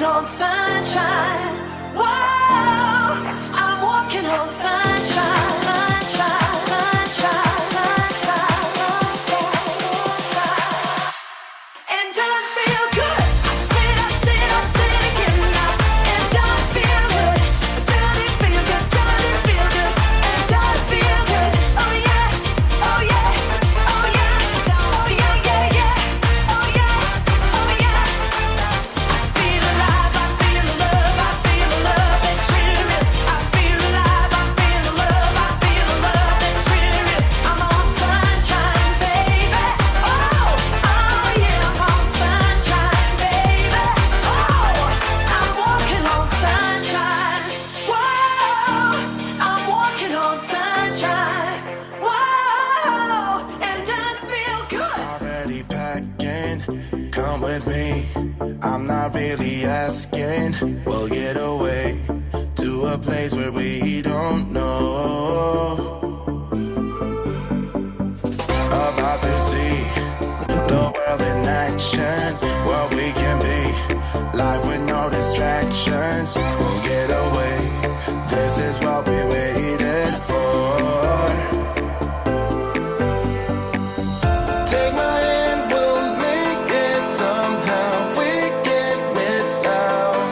walking on sunshine. Whoa, I'm walking on sunshine. Sunshine, sunshine, sunshine. And don't feel good. I said it again now. And don't feel good. Doesn't feel good. Doesn't feel good. And don't feel good. Oh yeah. Oh yeah. Oh yeah. Don't feel yeah yeah. Oh yeah. Oh yeah. I feel alive. I feel love. I feel love that's real. I feel alive. I feel love. I feel love that's real. I'm on sunshine, baby. Oh, oh yeah. I'm on sunshine, baby. Oh, I'm walking on sunshine. Whoa, I'm walking on sunshine. Whoa, and doesn't feel good. Already packing, come with me. I'm not really asking. We'll get away to a place where we don't know. About to see the world in action, what we can be. Life with no distractions. We'll get away. This is what we waited for. Take my hand, we'll make it somehow. We can't miss out.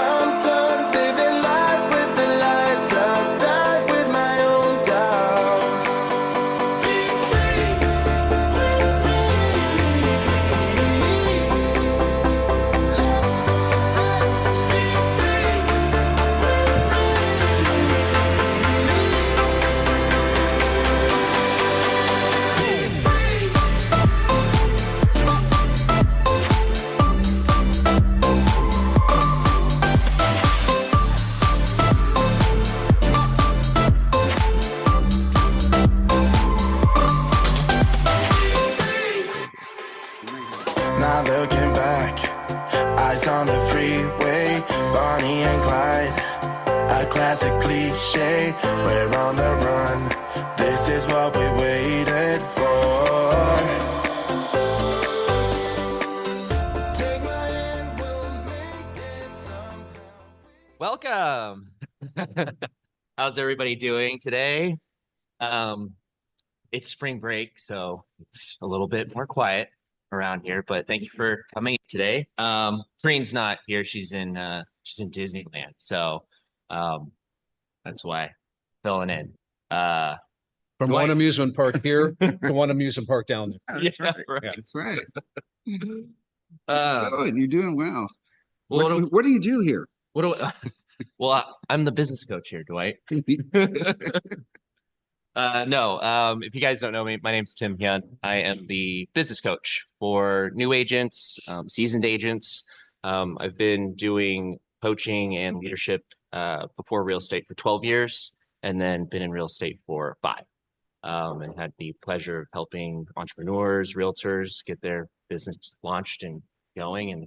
I'm done living life with the lights out. Die with my own doubts. Be free with me. Let's be free with me. Be free. Now looking back, eyes on the freeway, Bonnie and Clyde, a classic cliche. We're on the run. This is what we waited for. Take my hand, we'll make it somehow. Welcome. How's everybody doing today? It's spring break, so it's a little bit more quiet around here, but thank you for coming today. Kareen's not here, she's in Disneyland, so that's why filling in. From Dwight. one amusement park here to one amusement park down there. That's Yeah, right. right. That's right. Uh, Good. You're doing well. what do- What do you do here? what do well, I'm the business coach here, Dwight. No, if you guys don't know me, my name's Tim Hyun. I am the business coach for new agents, seasoned agents. I've been doing coaching and leadership before real estate for 12 years, and then been in real estate for 5. And had the pleasure of helping entrepreneurs, realtors get their business launched and going, and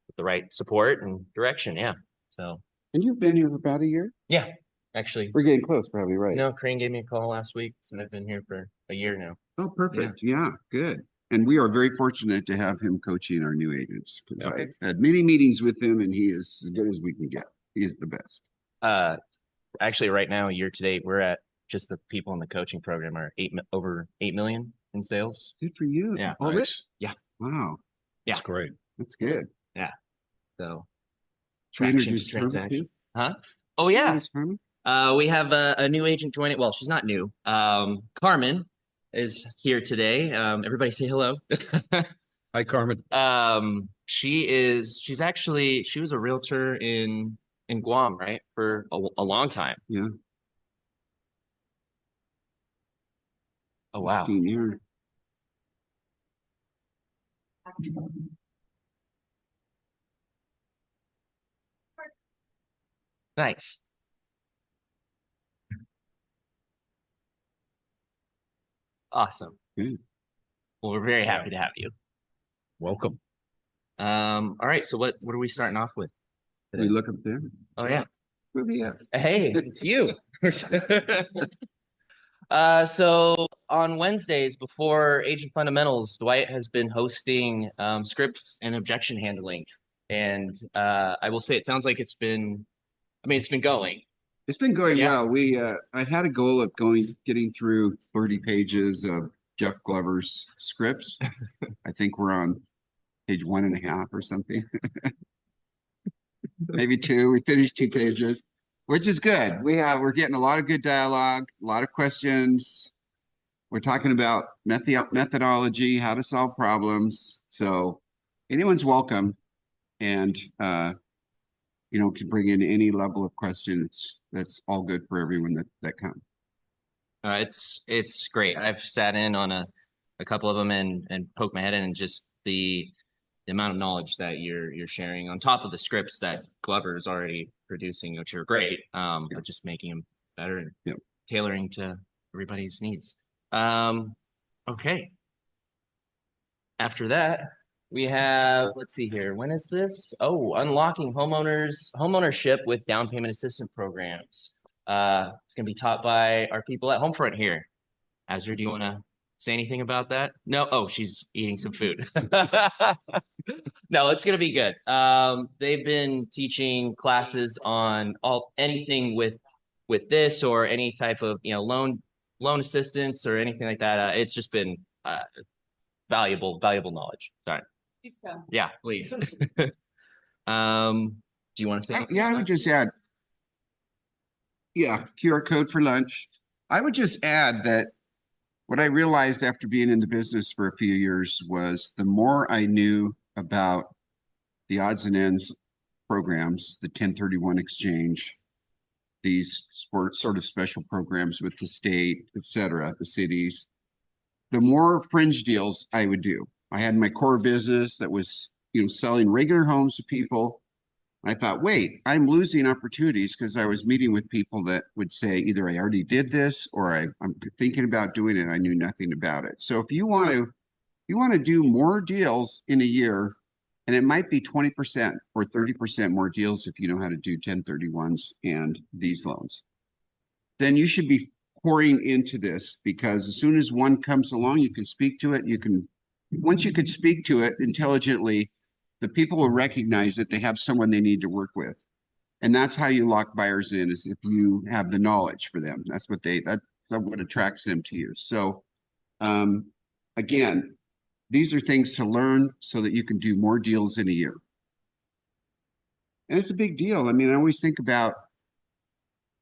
with the right support and direction. Yeah. So And you've been here for about a year? yeah, actually, We're getting close, probably, right? no, Kareen gave me a call last week, so I've been here for a year now. Oh, perfect. Yeah, good. And we are very fortunate to have him coaching our new agents. 'Cause Okay. I've had many meetings with him and he is as good as we can get. He is the best. Actually, right now, year to date, we're at just the people in the coaching program are over 8 million in sales. Good for you. Yeah. Already? Nice. Yeah. Wow. Yeah. That's great. That's good. So Should we traction to introduce Carmen, transaction. too? Huh? Oh yeah. Introduce Carmen? We have a new agent joining. Well, she's not new. Carmen is here today. Everybody say hello. Hi, Carmen. She's actually, she was a realtor in Guam, right? For a long time. Yeah. Oh, wow. 15 years. Nice. Awesome. Good. Well, we're very happy to have you. Welcome. All right. So what are we starting off with We look up there. Oh yeah. Where we at? Hey, it's you. So on Wednesdays before Agent Fundamentals, Dwight has been hosting scripts and objection handling. And I will say it sounds like it's been going. It's been going Yeah. well. I had a goal of getting through 30 pages of Jeff Glover's scripts. I think we're on page 1.5 or something. Maybe 2. We finished 2 pages, which is good. We're getting a lot of good dialogue, a lot of questions. We're talking about methodology, how to solve problems. So anyone's welcome, and can bring in any level of questions. That's all good for everyone that come. It's great. I've sat in on a couple of them and poked my head in, and just the amount of knowledge that you're sharing on top of the scripts that Glover is already producing, which are great. But just making them better and tailoring to everybody's needs. Okay. After that, we have, let's see here. When is this? Oh, unlocking homeownership with down payment assistance programs. It's going to be taught by our people at Homefront here. Azra, do you want to say anything about that? No? Oh, she's eating some food. No, it's going to be good. They've been teaching classes on anything with this or any type of, loan assistance or anything like that. It's just been valuable knowledge. Sorry. Yeah, please. Do you want to say anything? Yeah, I would just add, QR code for lunch. I would just add that what I realized after being in the business for a few years was the more I knew about the odds and ends programs, the 1031 exchange, these sort of special programs with the state, et cetera, the cities, the more fringe deals I would do. I had my core business that was, selling regular homes to people. I thought, wait, I'm losing opportunities because I was meeting with people that would say either I already did this or I'm thinking about doing it. I knew nothing about it. So if you want to do more deals in a year, and it might be 20% or 30% more deals if you know how to do 1031s and these loans, then you should be pouring into this, because as soon as one comes along, you can speak to it. Once you can speak to it intelligently, the people will recognize that they have someone they need to work with. And that's how you lock buyers in, is if you have the knowledge for them. That's what attracts them to you. So again, these are things to learn so that you can do more deals in a year. And it's a big deal. I mean, I always think about,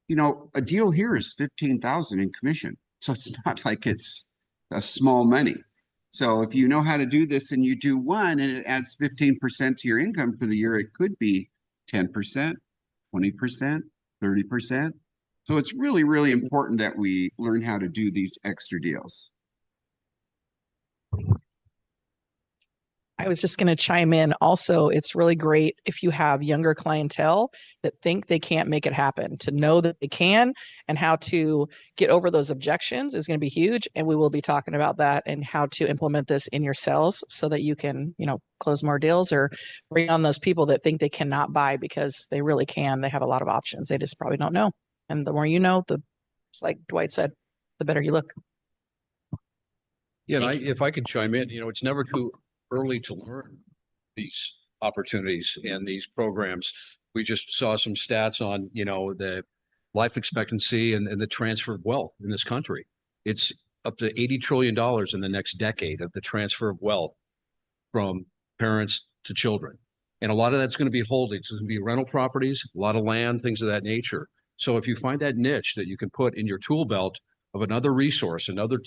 a deal here is 15,000 in commission. So it's not like it's a small money. So if you know how to do this and you do one and it adds 15% to your income for the year, it could be 10%, 20%, 30%. So it's really, really important that we learn how to do these extra deals. I was just going to chime in. Also, it's really great if you have younger clientele that think they can't make it happen. To know that they can and how to get over those objections is going to be huge. And we will be talking about that and how to implement this in your sales so that you can, close more deals or bring on those people that think they cannot buy because they really can. They have a lot of options. They just probably don't know. And the more you know, just like Dwight said, the better you look. Yeah, and if I could chime in, it's never too early to learn these opportunities and these programs. We just saw some stats on, the life expectancy and the transfer of wealth in this country. It's up to $80 trillion in the next decade of the transfer of wealth from parents to children. And a lot of that's going to be holdings. It's going to be rental properties, a lot of land, things of that nature. So if you find that niche that you can put in your tool belt of another resource, another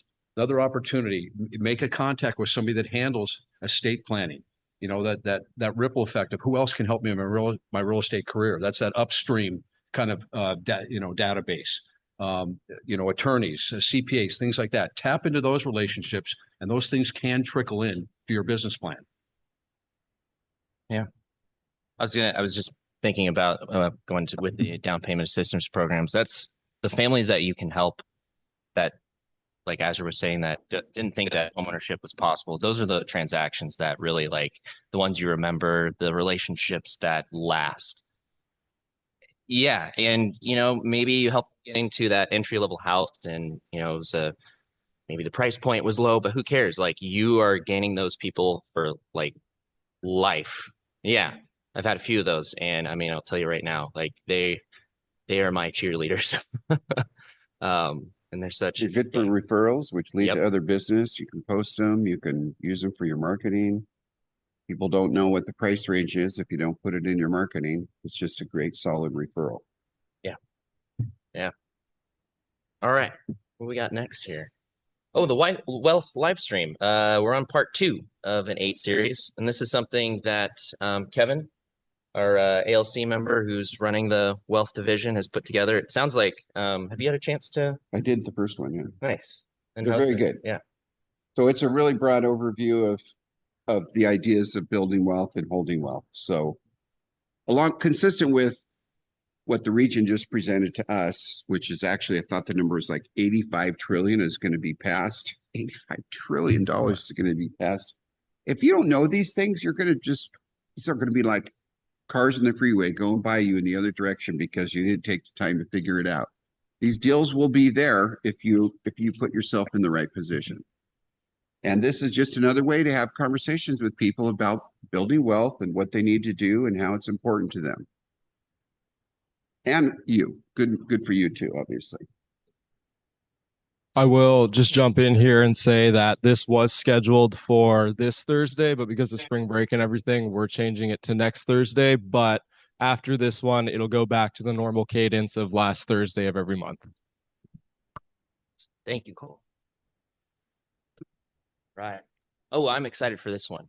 opportunity, make a contact with somebody that handles estate planning, that ripple effect of who else can help me in my real estate career. That's that upstream kind of database, attorneys, CPAs, things like that. Tap into those relationships, and those things can trickle in to your business plan. Yeah. I was just thinking about going with the down payment assistance programs. That's the families that you can help that, like Azra was saying, that didn't think that homeownership was possible. Those are the transactions that really, like, the ones you remember, the relationships that last. Yeah, and maybe you help getting to that entry level house, and it was maybe the price point was low, but who cares? Like you are gaining those people for like life. Yeah, I've had a few of those, and I mean, I'll tell you right now, like they are my cheerleaders. And they're such. You're good for referrals, which lead Yep. to other business. You can post them, you can use them for your marketing. People don't know what the price range is if you don't put it in your marketing. It's just a great solid referral. Yeah. Yeah. All right. What we got next here? Oh, the wealth live stream. We're on part 2 of an 8 series, and this is something that Kevin, our ALC member who's running the wealth division, has put together. It sounds like, have you had a chance to? I did the first one, yeah. Nice. And They're how's very it? good. Yeah. So it's a really broad overview of the ideas of building wealth and holding wealth. So consistent with what the region just presented to us, which is actually, I thought the number was like 85 trillion is going to be passed. $85 trillion is going to be passed. If you don't know these things, these are going to be like cars in the freeway going by you in the other direction because you didn't take the time to figure it out. These deals will be there if you put yourself in the right position. And this is just another way to have conversations with people about building wealth and what they need to do and how it's important to them. And good for you too, obviously. I will just jump in here and say that this was scheduled for this Thursday, but because of spring break and everything, we're changing it to next Thursday. But after this one, it'll go back to the normal cadence of last Thursday of every month. Thank you, Cole. Right. Oh, I'm excited for this one.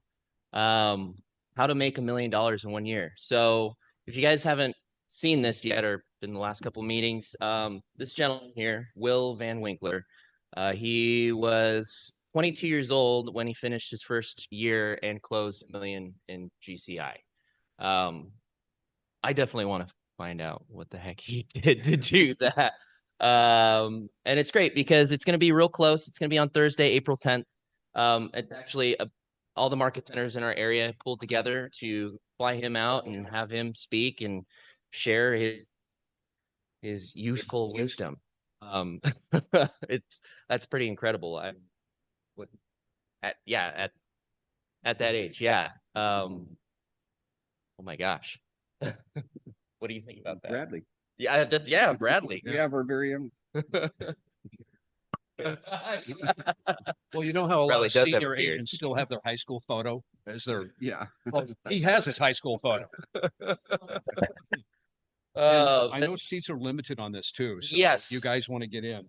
How to make $1 million in 1 year. So if you guys haven't seen this yet or been in the last couple of meetings, this gentleman here, Will Van Winkler, he was 22 years old when he finished his first year and closed $1 million in GCI. I definitely want to find out what the heck he did to do that. And it's great because it's going to be real close. It's going to be on Thursday, April 10th. It's actually all the market centers in our area pulled together to fly him out and have him speak and share his youthful wisdom. That's pretty incredible. At that age, yeah. Oh my gosh. What do you think about that? Bradley. Yeah, Bradley. We have our very own. Well, you know how a lot Probably of does have a senior beard. agents still have their high school photo as their, Yeah. well, he has his high school photo. Uh, I know seats are limited on this too. So Yes. you guys want to get in.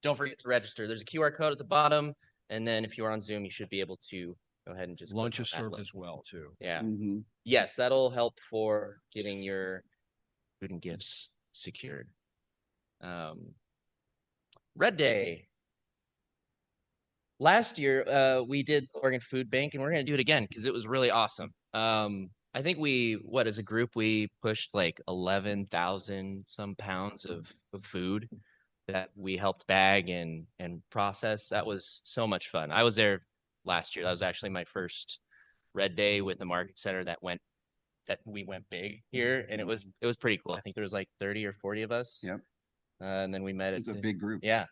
Don't forget to register. There's a QR code at the bottom, and then if you're on Zoom, you should be able to go ahead and just click Lunch on is that served link. as well too. Yeah. Mhm. Yes, that'll help for getting your food and gifts secured. Red Day. Last year, we did the Oregon Food Bank, and we're going to do it again because it was really awesome. I think as a group, we pushed like 11,000 some pounds of food that we helped bag and process. That was so much fun. I was there last year. That was actually my first Red Day with the market center that we went big here, and it was pretty cool. I think there was like 30 or 40 of us. Yep. And then we met It's a big group. Yeah, it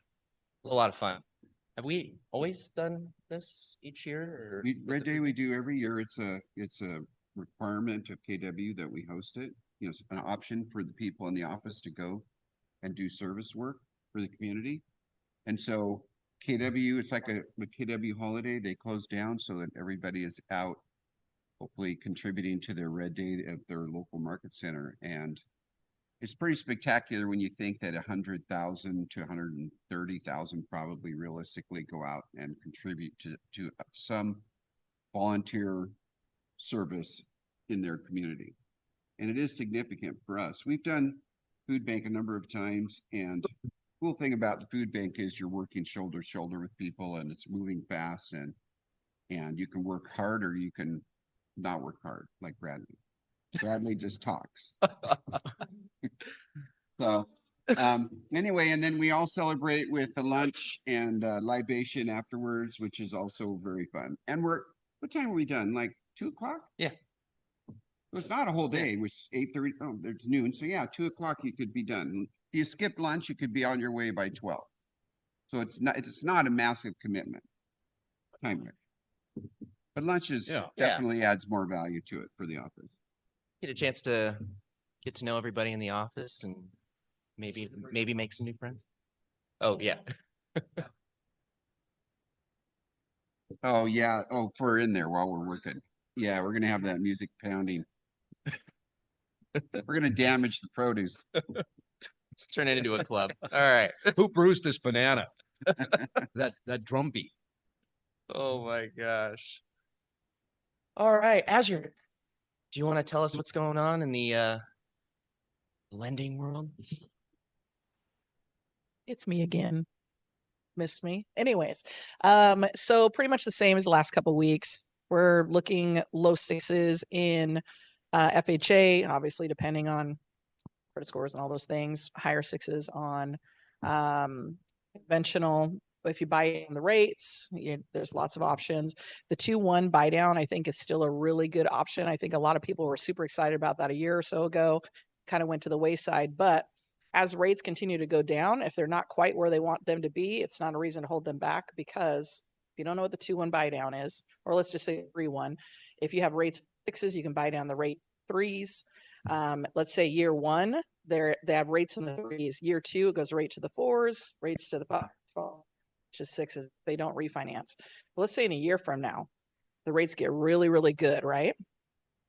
was a lot of fun. Have we always done this each year? Or Red Day we do every year. It's a requirement of KW that we host it. It's an option for the people in the office to go and do service work for the community. And so KW, it's like a KW holiday. They close down so that everybody is out, hopefully contributing to their Red Day at their local market center. And it's pretty spectacular when you think that 100,000 to 130,000 probably realistically go out and contribute to some volunteer service in their community. And it is significant for us. We've done food bank a number of times, and the cool thing about the food bank is you're working shoulder to shoulder with people, and it's moving fast, and you can work hard or you can not work hard like Bradley. Bradley just talks. So anyway, and then we all celebrate with a lunch and libation afterwards, which is also very fun. And what time are we done? Like 2:00? Yeah. It's not a whole day, which 8:30, oh, there's noon. So yeah, 2 o'clock you could be done. If you skip lunch, you could be on your way by 12. So it's not a massive commitment. Time. But lunch is Yeah. definitely adds more value to it for the office. Get a chance to get to know everybody in the office and maybe make some new friends. Oh yeah. Oh yeah. Oh, for in there while we're working. Yeah, we're gonna have that music pounding. We're gonna damage the produce. Let's turn it into a club. All right. Who bruised this banana? That drum beat. Oh my gosh. All right, Azure. Do you want to tell us what's going on in the lending world? It's me again. Missed me. Anyways, so pretty much the same as the last couple weeks. We're looking low sixes in FHA, obviously depending on credit scores and all those things. Higher sixes on conventional. If you buy in the rates, there's lots of options. The 2-1 buy down, I think, is still a really good option. I think a lot of people were super excited about that a year or so ago. Kind of went to the wayside, but as rates continue to go down, if they're not quite where they want them to be, it's not a reason to hold them back, because if you don't know what the 2-1 buy down is, or let's just say 3-1, if you have rates sixes, you can buy down the rate threes. Let's say year one, they have rates in the threes. Year two, it goes right to the fours, rates to the five, to sixes. They don't refinance. But let's say in a year from now, the rates get really, really good, right?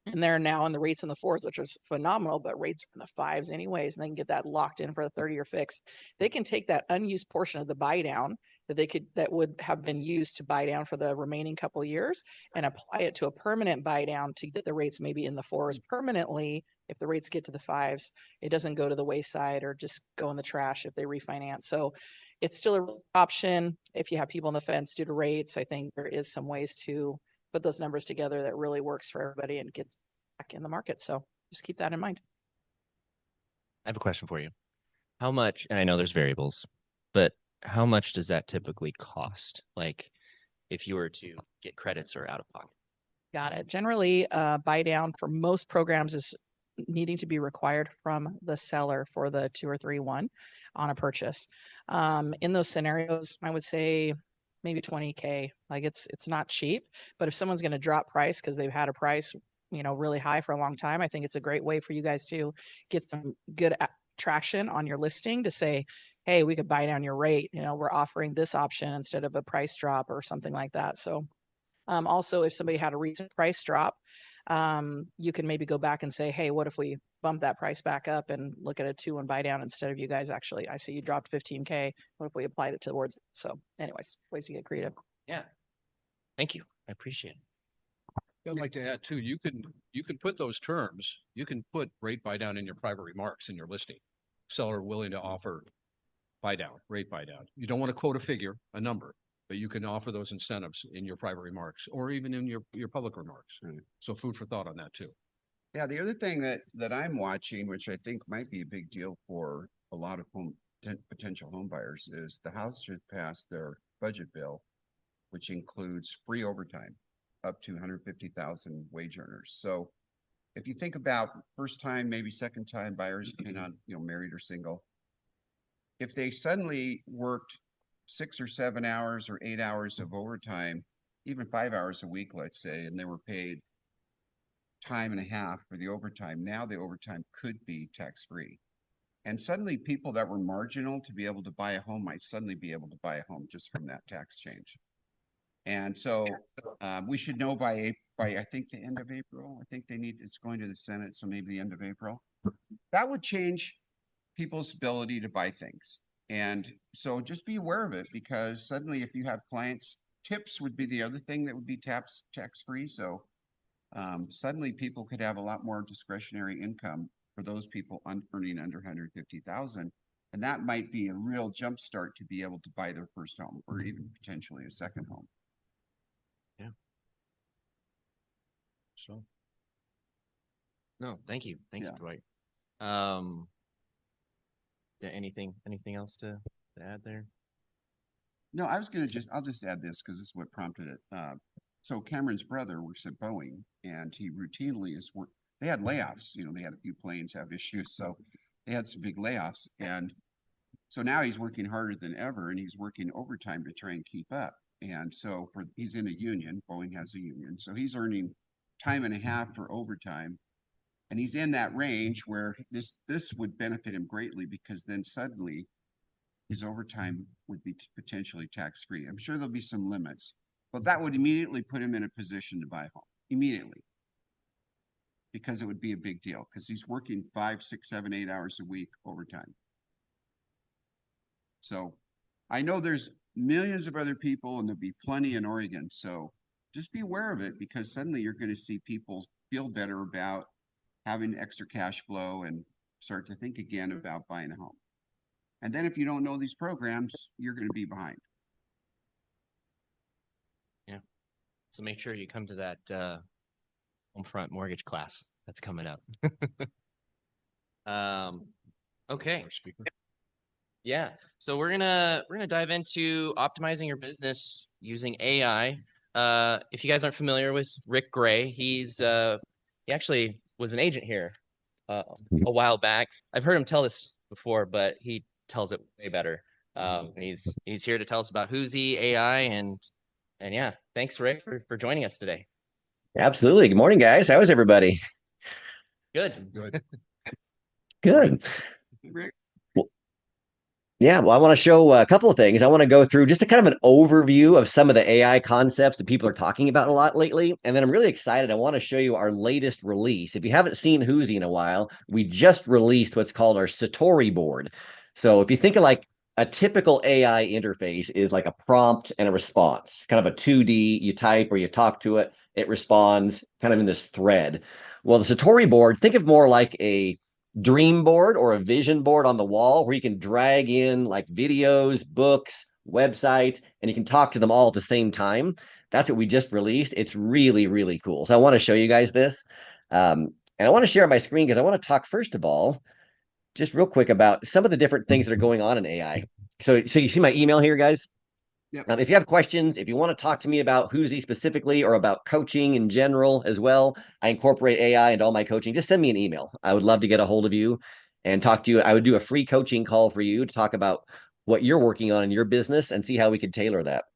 And they're now in the rates in the fours, which is phenomenal, but rates are in the fives anyways, and they can get that locked in for a 30-year fix. They can take that unused portion of the buy down that would have been used to buy down for the remaining couple of years and apply it to a permanent buy down to get the rates maybe in the fours permanently. If the rates get to the fives, it doesn't go to the wayside or just go in the trash if they refinance. So it's still an option if you have people on the fence due to rates. I think there is some ways to put those numbers together that really works for everybody and gets back in the market. So just keep that in mind. I have a question for you. How much, and I know there's variables, but how much does that typically cost? Like if you were to get credits or out of pocket? Got it. Generally, buy down for most programs is needing to be required from the seller for the 2 or 3-1 on a purchase. In those scenarios, I would say maybe 20K. Like it's not cheap, but if someone's going to drop price because they've had a price, really high for a long time, I think it's a great way for you guys to get some good traction on your listing to say, hey, we could buy down your rate. We're offering this option instead of a price drop or something like that. So also, if somebody had a recent price drop, you can maybe go back and say, hey, what if we bump that price back up and look at a 2-1 buy down instead of you guys actually, I see you dropped 15K. What if we applied it towards it? So anyways, ways to get creative. Yeah. Thank you. I appreciate it. I'd like to add too, you can put those terms, you can put rate buy down in your private remarks in your listing. Seller willing to offer buy down, rate buy down. You don't want to quote a figure, a number, but you can offer those incentives in your private remarks or even in your public remarks. So food for thought on that too. Yeah, the other thing that I'm watching, which I think might be a big deal for a lot of potential home buyers, is the House should pass their budget bill, which includes free overtime up to 150,000 wage earners. So if you think about first time, maybe second time buyers, depending on, married or single, if they suddenly worked 6 or 7 hours or 8 hours of overtime, even 5 hours a week, let's say, and they were paid time and a half for the overtime, now the overtime could be tax-free. And suddenly people that were marginal to be able to buy a home might suddenly be able to buy a home just from that tax change. And so we should know by I think the end of April. I think it's going to the Senate, so maybe the end of April. That would change people's ability to buy things. And so just be aware of it, because suddenly if you have clients, tips would be the other thing that would be tax-free. So suddenly people could have a lot more discretionary income for those people earning under 150,000. And that might be a real jump start to be able to buy their first home or even potentially a second home. Yeah. So. No, thank you. Thank you, Dwight. Anything else to add there? No, I'll just add this because this is what prompted it. So Cameron's brother works at Boeing, and he routinely they had layoffs. You know, they had a few planes have issues, so they had some big layoffs. And so now he's working harder than ever, and he's working overtime to try and keep up. And so he's in a union. Boeing has a union, so he's earning time and a half for overtime, and he's in that range where this would benefit him greatly, because then suddenly his overtime would be potentially tax free. I'm sure there'll be some limits, but that would immediately put him in a position to buy a home immediately, because it would be a big deal, because he's working 5, 6, 7, 8 hours a week overtime. So I know there's millions of other people, and there'll be plenty in Oregon. So just be aware of it, because suddenly you're going to see people feel better about having extra cash flow and start to think again about buying a home. And then if you don't know these programs, you're going to be behind. Yeah. So make sure you come to that Homefront mortgage class that's coming up. Okay. Yeah. So we're gonna dive into optimizing your business using AI. If you guys aren't familiar with Rick Gray, he actually was an agent here a while back. I've heard him tell this before, but he tells it way better. He's here to tell us about Huzi.Ai, and yeah, thanks Rick for joining us today. Absolutely. Good morning, guys. How is everybody? Good. Good. Rick? Yeah, well, I want to show a couple of things. I want to go through just a kind of an overview of some of the AI concepts that people are talking about a lot lately. And then I'm really excited. I want to show you our latest release. If you haven't seen Huzi in a while, we just released what's called our Satori board. So if you think of like a typical AI interface is like a prompt and a response, kind of a 2D, you type or you talk to it, it responds kind of in this thread. Well, the Satori board, think of more like a dream board or a vision board on the wall, where you can drag in like videos, books, websites, and you can talk to them all at the same time. That's what we just released. It's really, really cool. So I want to show you guys this. And I want to share my screen because I want to talk first of all, just real quick about some of the different things that are going on in AI. So you see my email here, guys? Yep. If you have questions, if you want to talk to me about Huzi specifically or about coaching in general as well, I incorporate AI into all my coaching. Just send me an email. I would love to get a hold of you and talk to you. I would do a free coaching call for you to talk about what you're working on in your business and see how we could tailor that.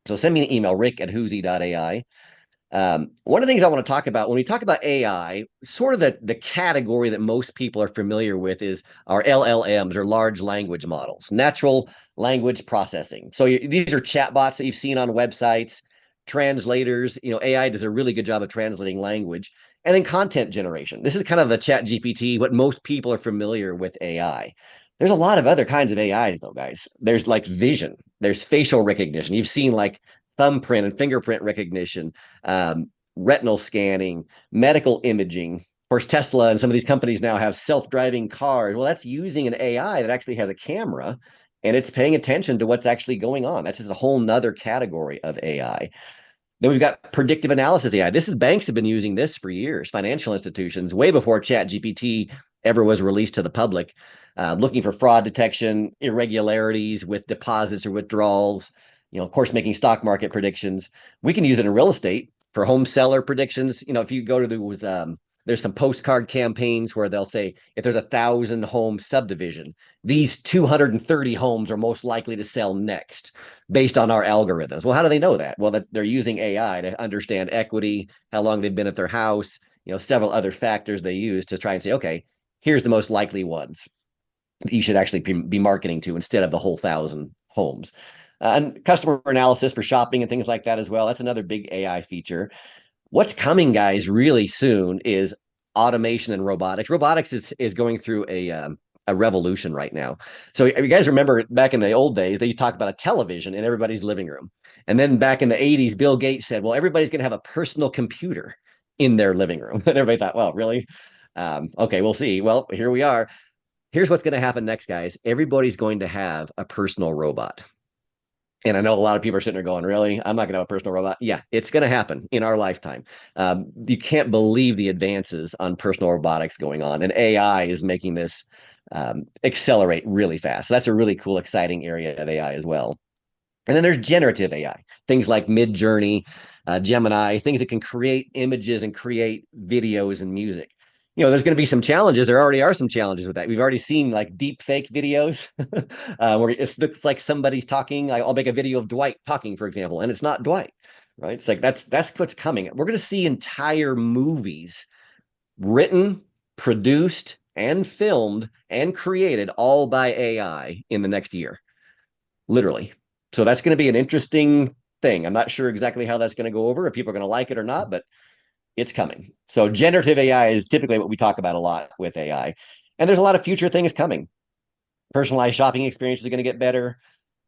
So send me an email, rick@huzi.ai. One of the things I want to talk about when we talk about AI, sort of the category that most people are familiar with is our LLMs, or large language models, natural language processing. So these are chatbots that you've seen on websites, translators. You know, AI does a really good job of translating language, and then content generation. This is kind of the Chat GPT, what most people are familiar with AI. There's a lot of other kinds of AI though, guys. There's like vision, there's facial recognition. You've seen like thumbprint and fingerprint recognition, retinal scanning, medical imaging. Of course, Tesla and some of these companies now have self-driving cars. Well, that's using an AI that actually has a camera, and it's paying attention to what's actually going on. That's just a whole nother category of AI. Then we've got predictive analysis AI. Banks have been using this for years, financial institutions, way before Chat GPT ever was released to the public, looking for fraud detection, irregularities with deposits or withdrawals, of course, making stock market predictions. We can use it in real estate for home seller predictions. If you go to there's some postcard campaigns where they'll say, if there's 1,000 home subdivision, these 230 homes are most likely to sell next based on our algorithms. Well, how do they know that? Well, they're using AI to understand equity, how long they've been at their house, several other factors they use to try and say, okay, here's the most likely ones you should actually be marketing to instead of the whole 1,000 homes. And customer analysis for shopping and things like that as well. That's another big AI feature. What's coming, guys, really soon is automation and robotics. Robotics is going through a revolution right now. So you guys remember back in the old days, they talked about a television in everybody's living room. And then back in the 80s, Bill Gates said, well, everybody's going to have a personal computer in their living room. And everybody thought, well, really? Okay, we'll see. Well, here we are. Here's what's going to happen next, guys. Everybody's going to have a personal robot. And I know a lot of people are sitting there going, really? I'm not going to have a personal robot. Yeah, it's going to happen in our lifetime. You can't believe the advances on personal robotics going on. And AI is making this accelerate really fast. So that's a really cool, exciting area of AI as well. And then there's generative AI, things like Midjourney, Gemini, things that can create images and create videos and music. There's going to be some challenges. There already are some challenges with that. We've already seen like deep fake videos where it looks like somebody's talking. Like, I'll make a video of Dwight talking, for example, and it's not Dwight, right? It's like that's what's coming. We're going to see entire movies written, produced, and filmed and created all by AI in the next year, literally. So that's going to be an interesting thing. I'm not sure exactly how that's going to go over, if people are going to like it or not, but it's coming. So generative AI is typically what we talk about a lot with AI. And there's a lot of future things coming. Personalized shopping experiences are going to get better.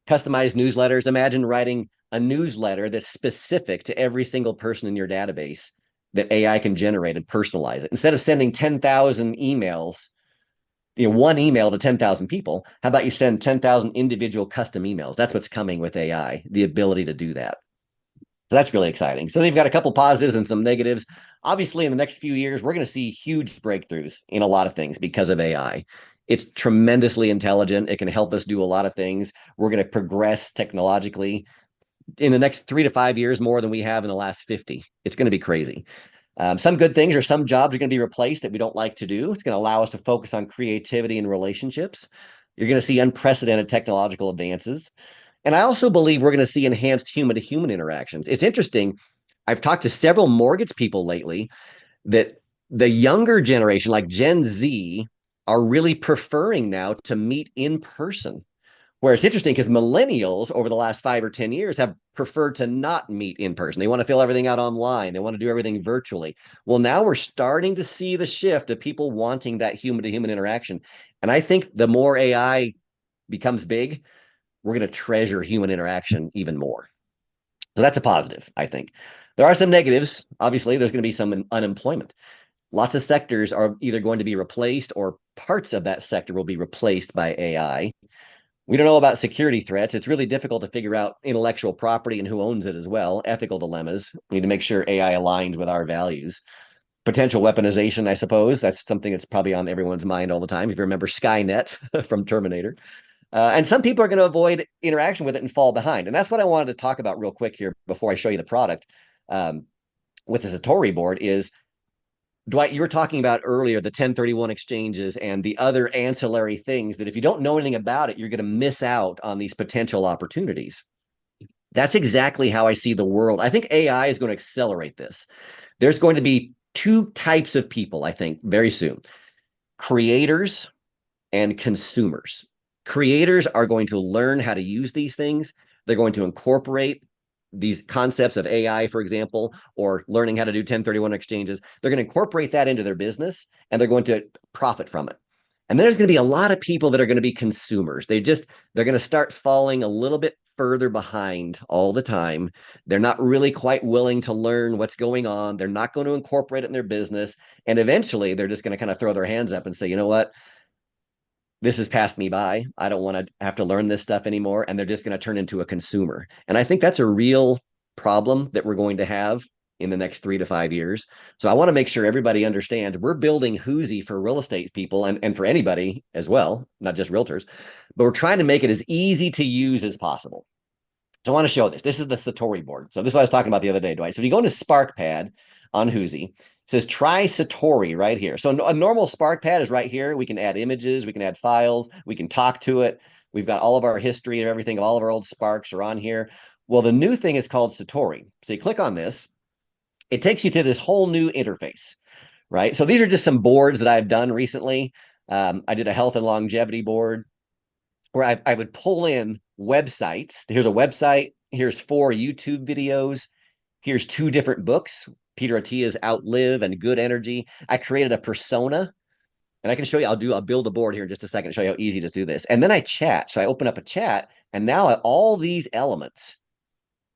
Customized newsletters. Imagine writing a newsletter that's specific to every single person in your database that AI can generate and personalize it. Instead of sending 10,000 emails, one email to 10,000 people, how about you send 10,000 individual custom emails? That's what's coming with AI, the ability to do that. So that's really exciting. So they've got a couple positives and some negatives. Obviously, in the next few years, we're going to see huge breakthroughs in a lot of things because of AI. It's tremendously intelligent. It can help us do a lot of things. We're going to progress technologically in the next 3 to 5 years more than we have in the last 50. It's going to be crazy. Some good things, or some jobs are going to be replaced that we don't like to do. It's going to allow us to focus on creativity and relationships. You're going to see unprecedented technological advances. And I also believe we're going to see enhanced human-to-human interactions. It's interesting. I've talked to several mortgage people lately that the younger generation, like Gen Z, are really preferring now to meet in person. Where it's interesting because millennials over the last 5 or 10 years have preferred to not meet in person. They want to fill everything out online. They want to do everything virtually. Well, now we're starting to see the shift of people wanting that human-to-human interaction. And I think the more AI becomes big, we're going to treasure human interaction even more. So that's a positive, I think. There are some negatives. Obviously, there's going to be some unemployment. Lots of sectors are either going to be replaced, or parts of that sector will be replaced by AI. We don't know about security threats. It's really difficult to figure out intellectual property and who owns it as well. Ethical dilemmas. We need to make sure AI aligns with our values. Potential weaponization, I suppose. That's something that's probably on everyone's mind all the time. If you remember Skynet from Terminator. And some people are going to avoid interaction with it and fall behind. And that's what I wanted to talk about real quick here before I show you the product with the Satori board is, Dwight, you were talking about earlier the 1031 exchanges and the other ancillary things that if you don't know anything about it, you're going to miss out on these potential opportunities. That's exactly how I see the world. I think AI is going to accelerate this. There's going to be 2 types of people, I think, very soon. Creators and consumers. Creators are going to learn how to use these things. They're going to incorporate these concepts of AI, for example, or learning how to do 1031 exchanges. They're going to incorporate that into their business and they're going to profit from it. And then there's going to be a lot of people that are going to be consumers. They're going to start falling a little bit further behind all the time. They're not really quite willing to learn what's going on. They're not going to incorporate it in their business. And eventually they're just going to kind of throw their hands up and say, you know what? This has passed me by. I don't want to have to learn this stuff anymore. And they're just going to turn into a consumer. And I think that's a real problem that we're going to have in the next 3 to 5 years. So I want to make sure everybody understands we're building Huzi for real estate people and for anybody as well, not just realtors, but we're trying to make it as easy to use as possible. So I want to show this. This is the Satori board. So this is what I was talking about the other day, Dwight. So if you go into SparkPad on Huzi, it says try Satori right here. So a normal SparkPad is right here. We can add images, we can add files, we can talk to it. We've got all of our history and everything. All of our old Sparks are on here. Well, the new thing is called Satori. So you click on this, it takes you to this whole new interface, right? So these are just some boards that I've done recently. I did a health and longevity board where I would pull in websites. Here's a website. Here's 4 YouTube videos. Here's 2 different books. Peter Attia's Outlive and Good Energy. I created a persona, and I can show you. I'll build a board here in just a second to show you how easy to do this. And then I chat. So I open up a chat, and now all these elements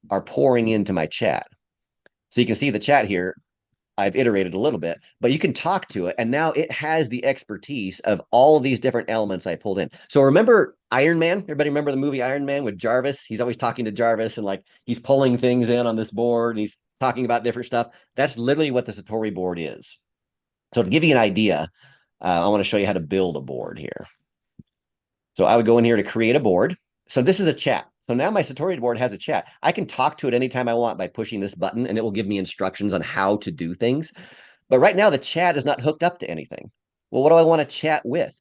are pouring into my chat. So you can see the chat here. I've iterated a little bit, but you can talk to it. And now it has the expertise of all of these different elements I pulled in. So remember Iron Man? Everybody remember the movie Iron Man with Jarvis? He's always talking to Jarvis and like he's pulling things in on this board and he's talking about different stuff. That's literally what the Satori board is. So to give you an idea, I want to show you how to build a board here. So I would go in here to create a board. So this is a chat. So now my Satori board has a chat. I can talk to it anytime I want by pushing this button, and it will give me instructions on how to do things. But right now, the chat is not hooked up to anything. Well, what do I want to chat with?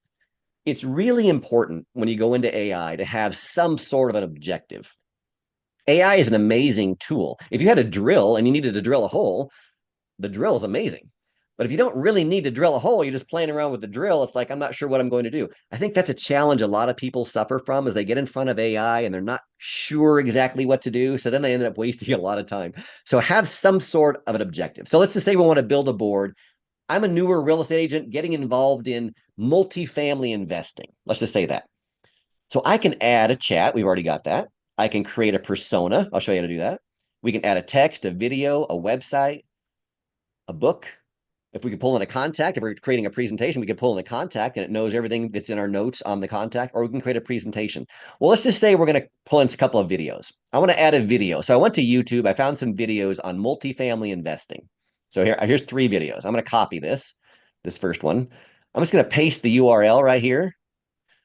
It's really important when you go into AI to have some sort of an objective. AI is an amazing tool. If you had a drill and you needed to drill a hole, the drill is amazing. But if you don't really need to drill a hole, you're just playing around with the drill. It's like, I'm not sure what I'm going to do. I think that's a challenge a lot of people suffer from, is they get in front of AI and they're not sure exactly what to do. So then they end up wasting a lot of time. So have some sort of an objective. So let's just say we want to build a board. I'm a newer real estate agent getting involved in multifamily investing. Let's just say that. So I can add a chat. We've already got that. I can create a persona. I'll show you how to do that. We can add a text, a video, a website, a book. If we could pull in a contact, if we're creating a presentation, we could pull in a contact and it knows everything that's in our notes on the contact, or we can create a presentation. Well, let's just say we're going to pull in a couple of videos. I want to add a video. So I went to YouTube. I found some videos on multifamily investing. So here's 3 videos. I'm going to copy this first one. I'm just going to paste the URL right here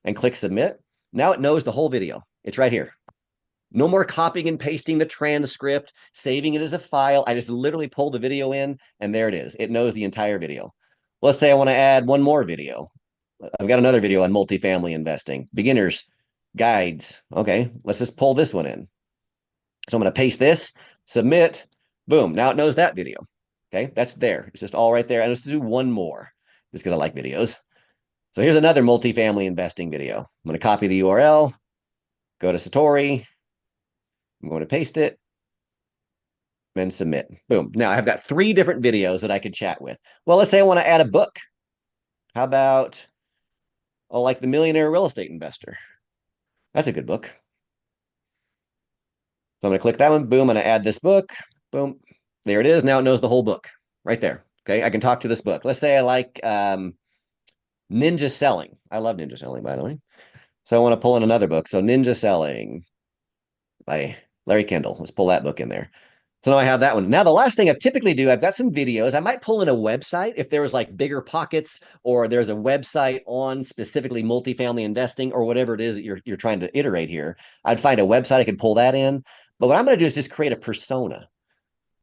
and click submit. Now it knows the whole video. It's right here. No more copying and pasting the transcript, saving it as a file. I just literally pull the video in and there it is. It knows the entire video. Let's say I want to add one more video. I've got another video on multifamily investing, beginners guides. Okay, let's just pull this one in. So I'm going to paste this, submit, boom. Now it knows that video. Okay, that's there. It's just all right there. And let's do one more just because I like videos. So here's another multifamily investing video. I'm going to copy the URL, go to Satori. I'm going to paste it and submit. Boom. Now I've got 3 different videos that I could chat with. Well, let's say I want to add a book. How about, oh, like The Millionaire Real Estate Investor? That's a good book. So I'm going to click that one. Boom. I'm going to add this book. Boom. There it is. Now it knows the whole book right there. Okay. I can talk to this book. Let's say I like Ninja Selling. I love Ninja Selling, by the way. So I want to pull in another book. So Ninja Selling by Larry Kendall. Let's pull that book in there. So now I have that one. Now, the last thing I typically do, I've got some videos. I might pull in a website if there was like bigger pockets, or there's a website on specifically multifamily investing, or whatever it is that you're trying to iterate here. I'd find a website. I could pull that in. But what I'm going to do is just create a persona.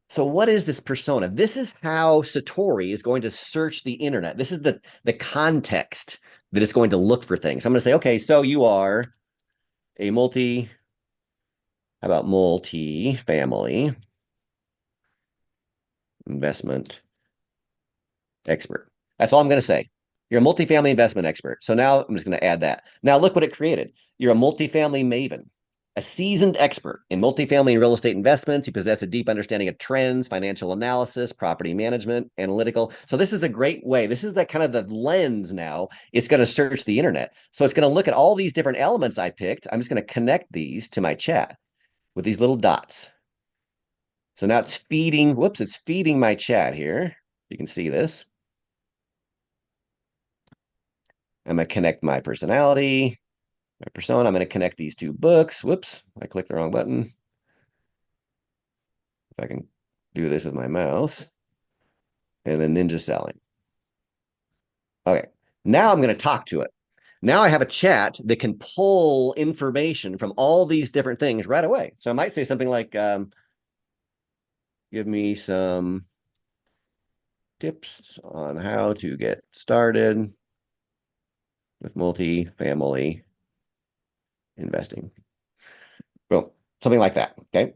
So what is this persona? This is how Satori is going to search the internet. This is the context that it's going to look for things. I'm going to say, okay, so you are a multifamily investment expert. That's all I'm going to say. You're a multifamily investment expert. So now I'm just going to add that. Now look what it created. You're a multifamily maven, a seasoned expert in multifamily and real estate investments. You possess a deep understanding of trends, financial analysis, property management, analytical. So this is a great way. This is that kind of the lens now. It's going to search the internet. So it's going to look at all these different elements I picked. I'm just going to connect these to my chat with these little dots. So now it's feeding, whoops, it's feeding my chat here. You can see this. I'm going to connect my personality, my persona. I'm going to connect these 2 books. Whoops, I clicked the wrong button. If I can do this with my mouse. And then Ninja Selling. Okay, now I'm going to talk to it. Now I have a chat that can pull information from all these different things right away. So I might say something like, give me some tips on how to get started with multifamily investing. Boom, something like that. Okay.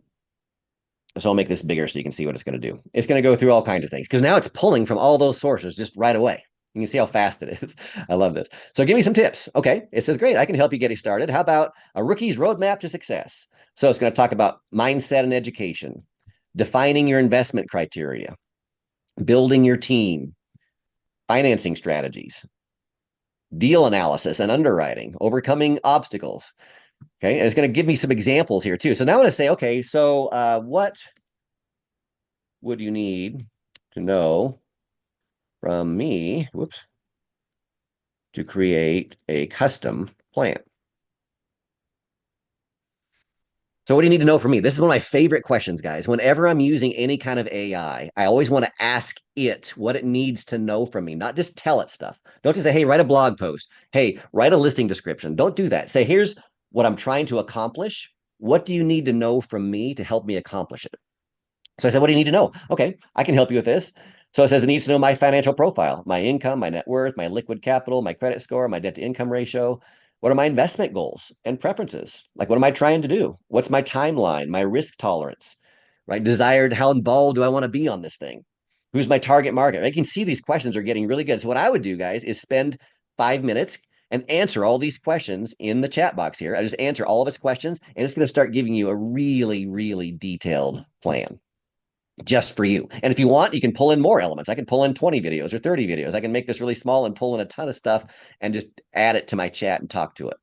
So I'll make this bigger so you can see what it's going to do. It's going to go through all kinds of things because now it's pulling from all those sources just right away. You can see how fast it is. I love this. So give me some tips. Okay. It says, great, I can help you get started. How about a rookie's roadmap to success? So it's going to talk about mindset and education, defining your investment criteria, building your team, financing strategies, deal analysis and underwriting, overcoming obstacles. Okay. And it's going to give me some examples here too. So now I'm going to say, okay, so what would you need to know from me, whoops, to create a custom plan? So what do you need to know from me? This is one of my favorite questions, guys. Whenever I'm using any kind of AI, I always want to ask it what it needs to know from me, not just tell it stuff. Don't just say, hey, write a blog post. Hey, write a listing description. Don't do that. Say, here's what I'm trying to accomplish. What do you need to know from me to help me accomplish it? So I said, what do you need to know? Okay, I can help you with this. So it says it needs to know my financial profile, my income, my net worth, my liquid capital, my credit score, my debt to income ratio. What are my investment goals and preferences? Like, what am I trying to do? What's my timeline, my risk tolerance, right? Desired, how involved do I want to be on this thing? Who's my target market? I can see these questions are getting really good. So what I would do, guys, is spend 5 minutes and answer all these questions in the chat box here. I just answer all of its questions, and it's going to start giving you a really, really detailed plan just for you. And if you want, you can pull in more elements. I can pull in 20 videos or 30 videos. I can make this really small and pull in a ton of stuff and just add it to my chat and talk to it.